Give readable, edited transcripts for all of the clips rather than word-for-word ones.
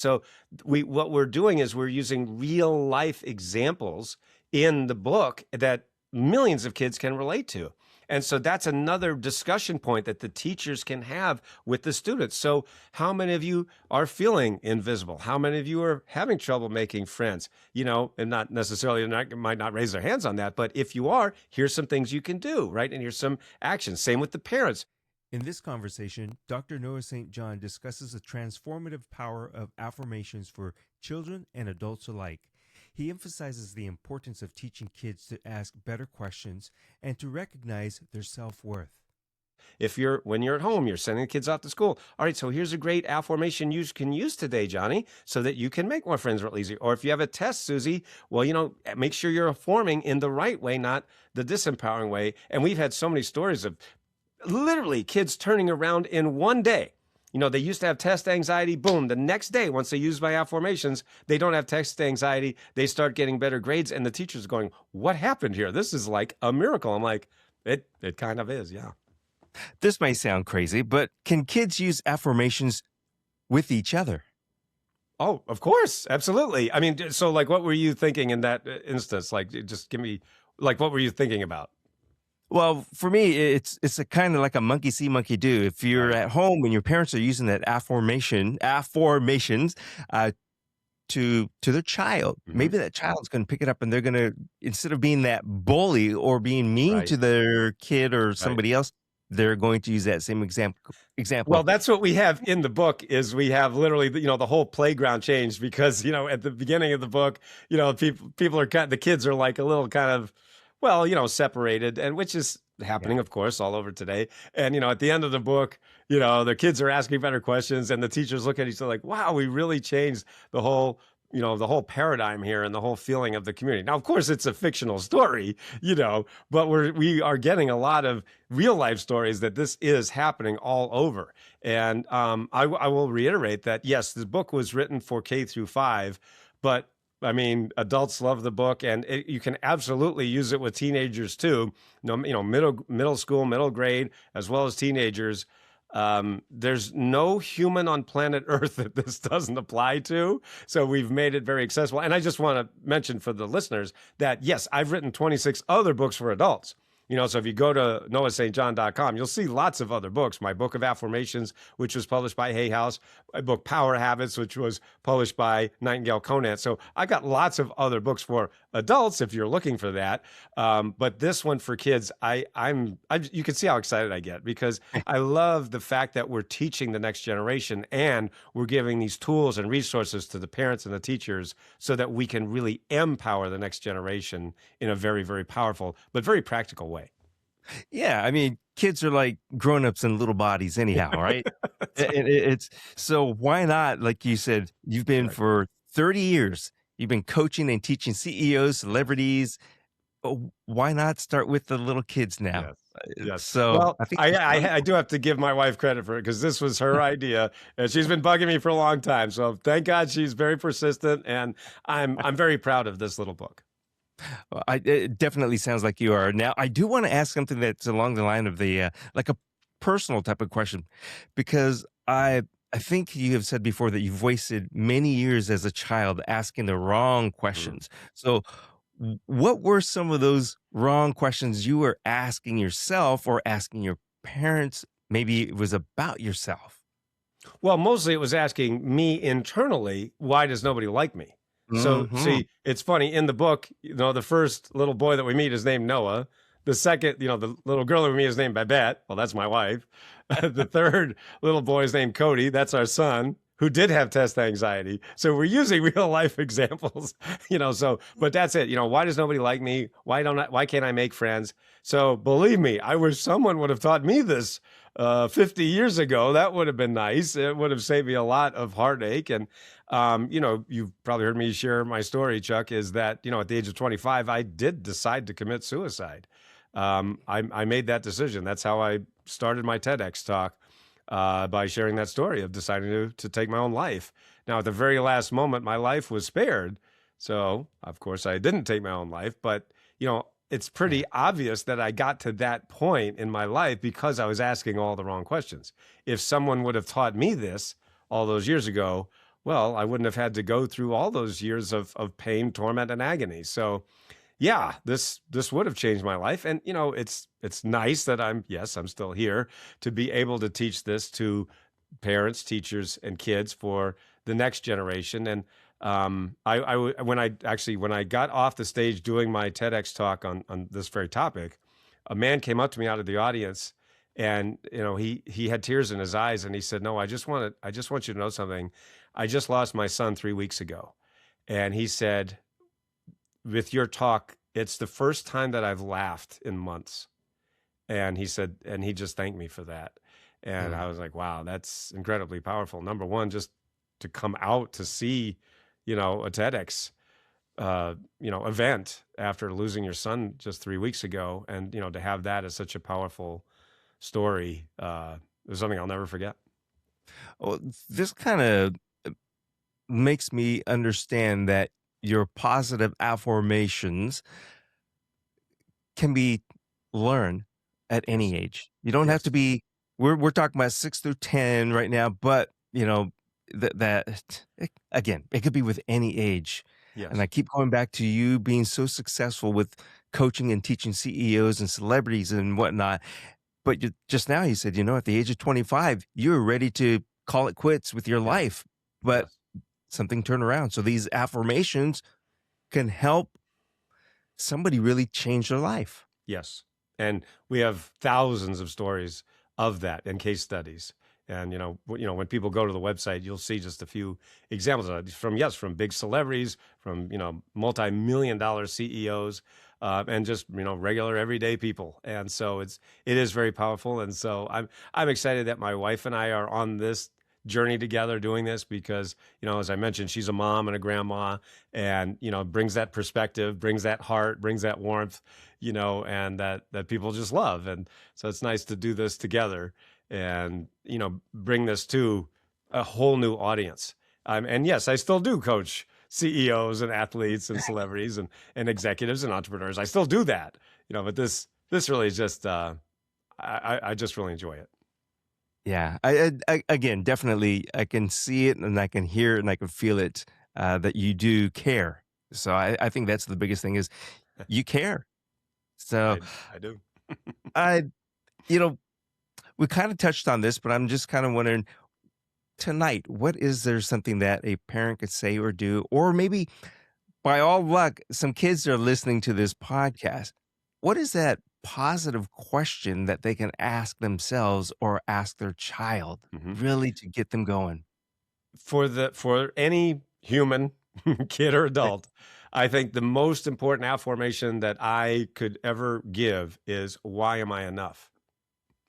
So what we're doing is we're using real life examples in the book that millions of kids can relate to. And so that's another discussion point that the teachers can have with the students. So how many of you are feeling invisible? How many of you are having trouble making friends? And not necessarily might not raise their hands on that, but if you are, here's some things you can do, right? And here's some actions. Same with the parents. In this conversation, Dr. Noah St. John discusses the transformative power of affirmations for children and adults alike. He emphasizes the importance of teaching kids to ask better questions and to recognize their self-worth. When you're at home, you're sending the kids off to school. All right, so here's a great affirmation you can use today, Johnny, so that you can make more friends real easy. Or if you have a test, Susie, well, make sure you're forming in the right way, not the disempowering way. And we've had so many stories of literally kids turning around in one day. They used to have test anxiety. Boom. The next day, once they use my affirmations, they don't have test anxiety. They start getting better grades. And the teacher's going, what happened here? This is like a miracle. I'm like, it kind of is. Yeah. This may sound crazy, but can kids use affirmations with each other? Oh, of course. Absolutely. I mean, so like, what were you thinking in that instance? Like, just give me, like, what were you thinking about? Well, for me, it's a kind of like a monkey see, monkey do. If you're at home and your parents are using that affirmations, to their child, maybe that child's going to pick it up and they're going to, instead of being that bully or being mean to their kid or somebody else, they're going to use that same example. Well, that's what we have in the book. Is we have literally, the whole playground changed because at the beginning of the book, people are the kids are like a little kind of, well, separated, and which is happening, of course, all over today. And at the end of the book, the kids are asking better questions, and the teachers look at each other like, "Wow, we really changed the whole." The whole paradigm here and the whole feeling of the community. Now, of course, it's a fictional story, but we are getting a lot of real life stories that this is happening all over. And I will reiterate that, yes, the book was written for K through 5, but I mean, adults love the book, and you can absolutely use it with teenagers too. Middle school, middle grade, as well as teenagers. There's no human on planet Earth that this doesn't apply to. So we've made it very accessible. And I just want to mention for the listeners that, yes, I've written 26 other books for adults. So if you go to noahstjohn.com, you'll see lots of other books. My book of Affirmations, which was published by Hay House. My book Power Habits, which was published by Nightingale Conant. So I got lots of other books for adults if you're looking for that. But this one for kids, you can see how excited I get because I love the fact that we're teaching the next generation and we're giving these tools and resources to the parents and the teachers so that we can really empower the next generation in a very, very powerful but very practical way. Yeah, I mean, kids are like grown-ups in little bodies anyhow, right? It's so why not, like you said, you've been for 30 years, you've been coaching and teaching CEOs, celebrities. Why not start with the little kids now? Yes. So well, I do have to give my wife credit for it because this was her idea, and she's been bugging me for a long time. So thank God she's very persistent, and I'm very proud of this little book. Well, it definitely sounds like you are. Now, I do want to ask something that's along the line of the like a personal type of question, because I think you have said before that you've wasted many years as a child asking the wrong questions. So what were some of those wrong questions you were asking yourself or asking your parents? Maybe it was about yourself. Well, mostly it was asking me internally, why does nobody like me? So see, it's funny in the book, the first little boy that we meet is named Noah. The second, the little girl that we meet is named Babette. Well, that's my wife. The third little boy is named Cody. That's our son who did have test anxiety. So we're using real life examples, but that's it. Why does nobody like me? Why can't I make friends? So believe me, I wish someone would have taught me this 50 years ago. That would have been nice. It would have saved me a lot of heartache. And, you've probably heard me share my story, Chuck, is that, at the age of 25, I did decide to commit suicide. I made that decision. That's how I started my TEDx talk, by sharing that story of deciding to take my own life. Now, at the very last moment, my life was spared. So, of course, I didn't take my own life, but, it's pretty obvious that I got to that point in my life because I was asking all the wrong questions. If someone would have taught me this all those years ago, well, I wouldn't have had to go through all those years of pain, torment, and agony. So yeah, this would have changed my life. And it's nice that I'm still here to be able to teach this to parents, teachers, and kids for the next generation. And when I got off the stage doing my TEDx talk on this very topic, a man came up to me out of the audience, and he had tears in his eyes, and he said, "No, I just want you to know something. I just lost my son 3 weeks ago," and he said, "With your talk, it's the first time that I've laughed in months." And he said, and he just thanked me for that. And Mm. I was like, wow, that's incredibly powerful. Number one, just to come out to see, a TEDx, event after losing your son just 3 weeks ago. And, to have that as such a powerful story, is something I'll never forget. Oh, this kind of makes me understand that your positive affirmations can be learned at Yes. any age. You don't have to Yes. be we're talking about 6 through 10 right now, but, that again, it could be with any age. And I Yes. keep going back to you being so successful with coaching and teaching CEOs and celebrities and whatnot. But just now you said, at the age of 25, you're ready to call it quits with your Yes. life, but Yes. something turned around. So these affirmations can help somebody really change their life. Yes. And we have thousands of stories of that and case studies. And when people go to the website, you'll see just a few examples of it from big celebrities, from multi-million dollar CEOs, and just regular everyday people. And so it is very powerful. And so I'm excited that my wife and I are on this journey together doing this because as I mentioned, she's a mom and a grandma, and brings that perspective, brings that heart, brings that warmth, and that people just love. And so it's nice to do this together and bring this to a whole new audience. And yes, I still do coach CEOs and athletes and celebrities and executives and entrepreneurs. I still do that, but this really is just I just really enjoy it. Yeah, again, definitely, I can see it and I can hear it and I can feel it, that you do care. So I think that's the biggest thing is you care. So I do. I, you know, we kind of touched on this, but I'm just kind of wondering tonight, what is there something that a parent could say or do, or maybe by all luck, some kids are listening to this podcast. What is that positive question that they can ask themselves or ask their child Mhm. really to get them going? For any human, kid or adult, I think the most important affirmation that I could ever give is, why am I enough?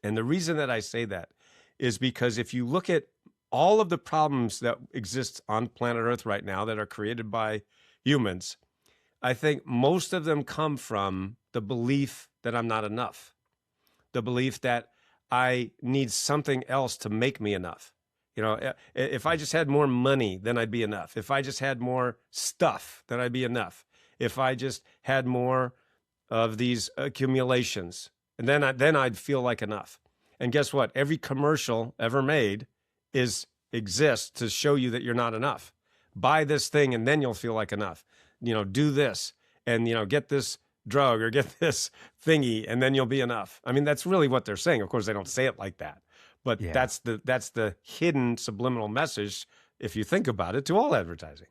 And the reason that I say that is because if you look at all of the problems that exist on planet Earth right now that are created by humans, I think most of them come from the belief that I'm not enough, the belief that I need something else to make me enough. If I just had more money, then I'd be enough. If I just had more stuff, then I'd be enough. If I just had more of these accumulations, and then I'd feel like enough. And guess what? Every commercial ever made is exists to show you that you're not enough. Buy this thing and then you'll feel like enough. Do this and get this drug or get this thingy and then you'll be enough. I mean, that's really what they're saying. Of course, they don't say it like that, but Yeah. that's the hidden subliminal message, if you think about it, to all advertising.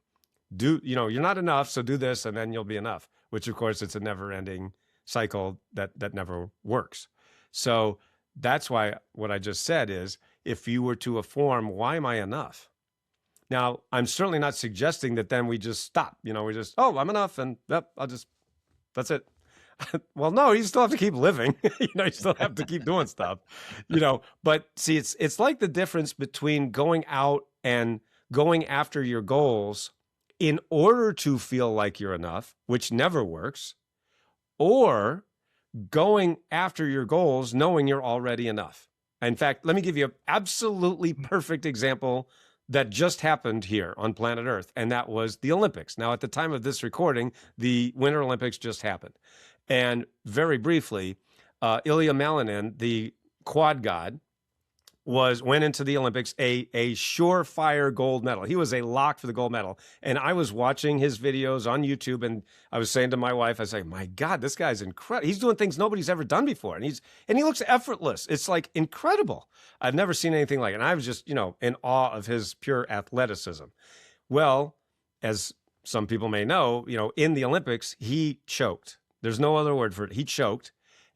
You're not enough, so do this and then you'll be enough, which of course it's a never-ending cycle that never works. So that's why what I just said is, if you were to affirm, why am I enough? Now, I'm certainly not suggesting that then we just stop. We just, oh, I'm enough, and yep, that's it. Well, no, you still have to keep living. You still have to keep doing stuff. But see, it's like the difference between going out and going after your goals in order to feel like you're enough, which never works, or going after your goals knowing you're already enough. In fact, let me give you an absolutely perfect example that just happened here on planet Earth, and that was the Olympics. Now, at the time of this recording, the Winter Olympics just happened. And very briefly, Ilya Malinin, the quad god, went into the Olympics a surefire gold medal. He was a lock for the gold medal. And I was watching his videos on YouTube, and I was saying to my wife, I was like, my God, this guy's incredible. He's doing things nobody's ever done before. And he looks effortless. It's like incredible. I've never seen anything like it. And I was just, in awe of his pure athleticism. Well, as some people may know, in the Olympics, he choked. There's no other word for it. He choked.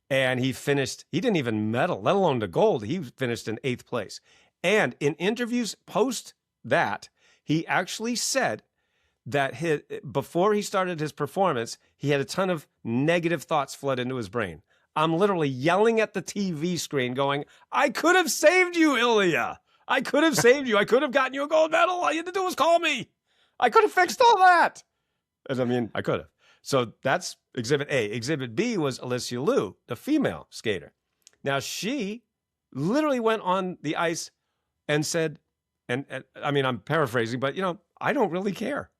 And he didn't even medal, let alone the gold. He finished in 8th place. And in interviews post that, he actually said that before he started his performance, he had a ton of negative thoughts flood into his brain. I'm literally yelling at the TV screen going, I could have saved you, Ilya. I could have saved you. I could have gotten you a gold medal. All you had to do was call me. I could have fixed all that. And I could have. So that's Exhibit A. Exhibit B was Alicia Liu, the female skater. Now, she literally went on the ice and said, and I'm paraphrasing, but, I don't really care.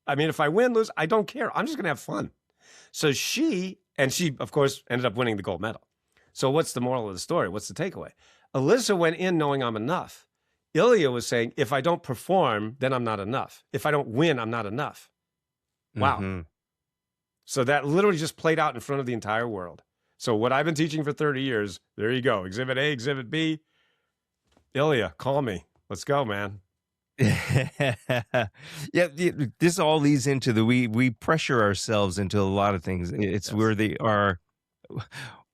If I win, lose, I don't care. I'm just going to have fun. So she, of course, ended up winning the gold medal. So what's the moral of the story? What's the takeaway? Alyssa went in knowing I'm enough. Ilya was saying, if I don't perform, then I'm not enough. If I don't win, I'm not enough. Wow. Mm-hmm. So that literally just played out in front of the entire world. So what I've been teaching for 30 years, there you go. Exhibit A, Exhibit B. Ilya, call me. Let's go, man. Yeah, this all leads into we pressure ourselves into a lot of things. It's where they are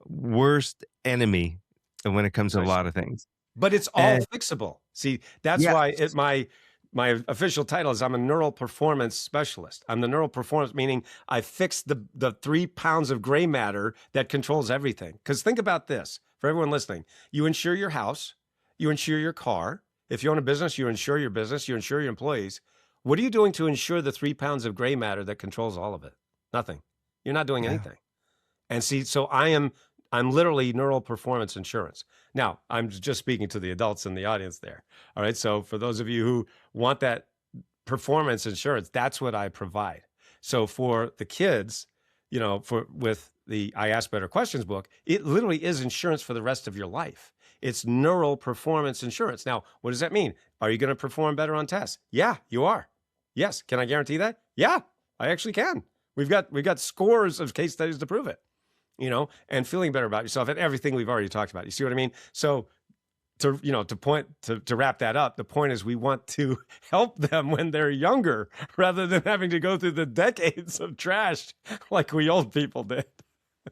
worst enemy when it comes to a lot of things. But it's all fixable. See, that's why my official title is I'm a neural performance specialist. I'm the neural performance, meaning I fix the 3 pounds of gray matter that controls everything. Because think about this, for everyone listening, you insure your house, you insure your car. If you own a business, you insure your business, you insure your employees. What are you doing to insure the 3 pounds of gray matter that controls all of it? Nothing. You're not doing anything. And see, so I'm literally neural performance insurance. Now, I'm just speaking to the adults in the audience there. All right. So for those of you who want that performance insurance, that's what I provide. So for the kids, with the I Ask Better Questions book, it literally is insurance for the rest of your life. It's neural performance insurance. Now, what does that mean? Are you going to perform better on tests? Yeah, you are. Yes. Can I guarantee that? Yeah, I actually can. We've got scores of case studies to prove it. And feeling better about yourself and everything we've already talked about. You see what I mean? So to wrap that up, the point is we want to help them when they're younger rather than having to go through the decades of trash like we old people did.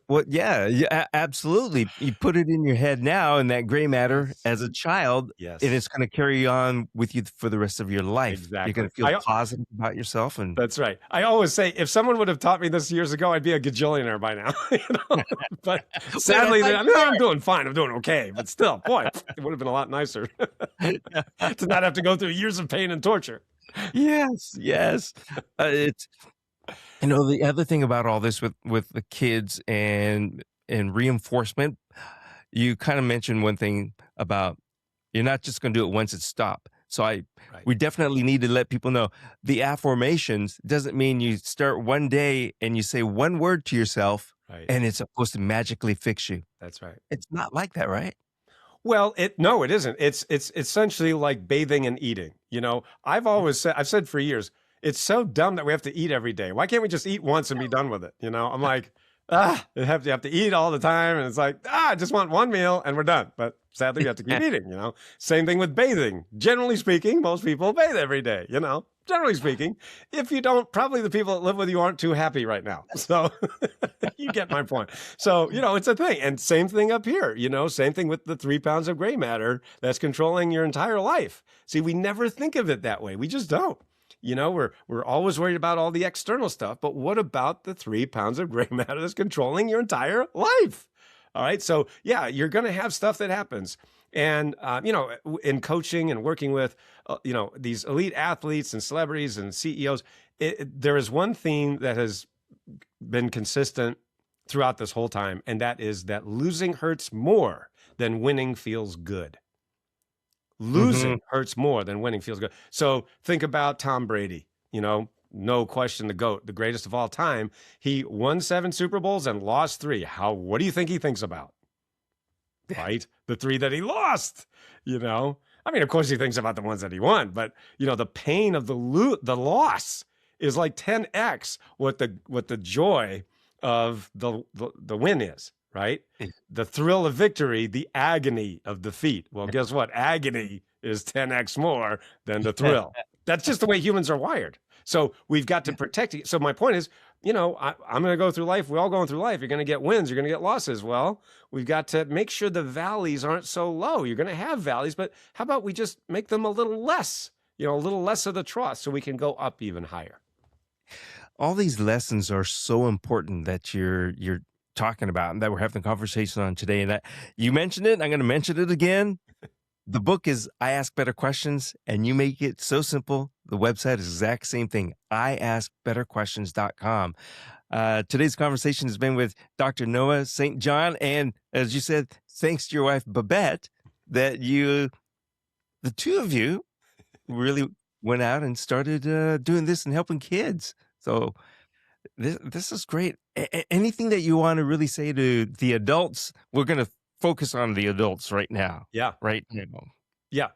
Well, yeah, absolutely. You put it in your head now, and that gray matter as a child, yes, and it's going to carry on with you for the rest of your life. Exactly. You're going to feel positive about yourself. And that's right. I always say, if someone would have taught me this years ago, I'd be a gajillionaire by now. But sadly, I'm doing fine. I'm doing okay. But still, boy, it would have been a lot nicer to not have to go through years of pain and torture. Yes. It's. The other thing about all this with the kids and reinforcement, you kind of mentioned one thing about you're not just going to do it once it stops. So we definitely need to let people know the affirmations doesn't mean you start one day and you say one word to yourself and it's supposed to magically fix you. That's right. It's not like that, right? Well, no, it isn't. It's essentially like bathing and eating. I've said for years, it's so dumb that we have to eat every day. Why can't we just eat once and be done with it? I'm like, you have to eat all the time. And it's like, I just want one meal and we're done. But sadly, you have to keep eating, Same thing with bathing. Generally speaking, most people bathe every day, generally speaking. If you don't, probably the people that live with you aren't too happy right now. So you get my point. So, it's a thing. And same thing up here, same thing with the 3 pounds of gray matter that's controlling your entire life. See, we never think of it that way. We just don't. We're always worried about all the external stuff, but what about the 3 pounds of gray matter that's controlling your entire life? All right. So yeah, you're going to have stuff that happens. And, in coaching and working with, these elite athletes and celebrities and CEOs, there is one theme that has been consistent throughout this whole time. And that is that losing hurts more than winning feels good. Losing hurts more than winning feels good. So think about Tom Brady, no question, the GOAT, the greatest of all time. He won 7 Super Bowls and lost 3. What do you think he thinks about? Right? The 3 that he lost. you know? I mean, of course he thinks about the ones that he won, but the pain of the loss is like 10x what the joy of the win is, right? The thrill of victory, the agony of defeat. Well, guess what? Agony is 10x more than the Yeah. thrill. That's just the way humans are wired. So we've got to protect it. So my point is, I'm going to go through life. We're all going through life. You're going to get wins. You're going to get losses. Well, we've got to make sure the valleys aren't so low. You're going to have valleys, but how about we just make them a little less, a little less of the trough so we can go up even higher. All these lessons are so important that you're talking about and that we're having a conversation on today. And you mentioned it. I'm going to mention it again. The book is I Ask Better Questions, and you make it so simple. The website is the exact same thing, iaskbetterquestions.com. Today's conversation has been with Dr. Noah St. John. And as you said, thanks to your wife, Babette, that the two of you really went out and started doing this and helping kids. So this is great. Anything that you want to really say to the adults? We're going to focus on the adults right now. Yeah. Right now. Yeah.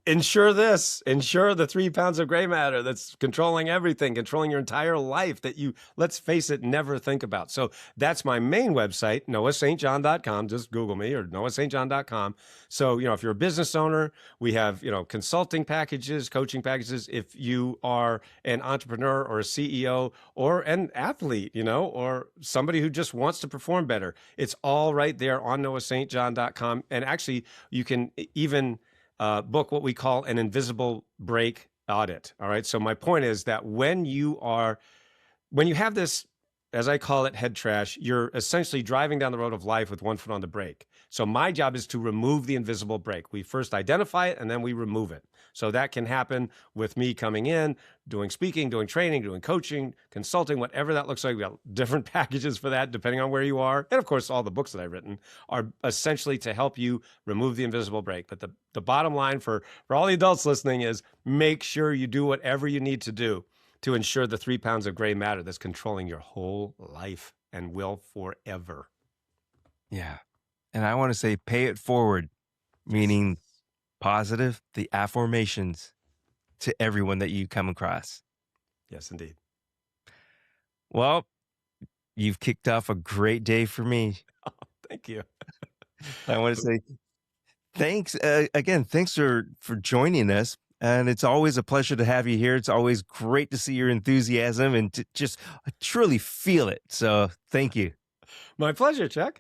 Ensure the 3 pounds of gray matter that's controlling everything, controlling your entire life that you, let's face it, never think about. So that's my main website, noahstjohn.com. Just Google me or noahstjohn.com. So, if you're a business owner, we have, consulting packages, coaching packages. If you are an entrepreneur or a CEO or an athlete, or somebody who just wants to perform better, it's all right there on noahstjohn.com. And actually, you can even book what we call an invisible break audit. All right. So my point is that when you have this, as I call it, head trash, you're essentially driving down the road of life with one foot on the brake. So my job is to remove the invisible brake. We first identify it and then we remove it. So that can happen with me coming in, doing speaking, doing training, doing coaching, consulting, whatever that looks like. We got different packages for that depending on where you are. And of course, all the books that I've written are essentially to help you remove the invisible brake. But the bottom line for all the adults listening is make sure you do whatever you need to do to ensure the 3 pounds of gray matter that's controlling your whole life and will forever. Yeah. And I want to say pay it forward, meaning positive, the affirmations to everyone that you come across. Yes, indeed. Well, you've kicked off a great day for me. Oh, thank you. I want to say thanks again. Thanks for joining us. And it's always a pleasure to have you here. It's always great to see your enthusiasm and to just truly feel it. So thank you. My pleasure, Chuck.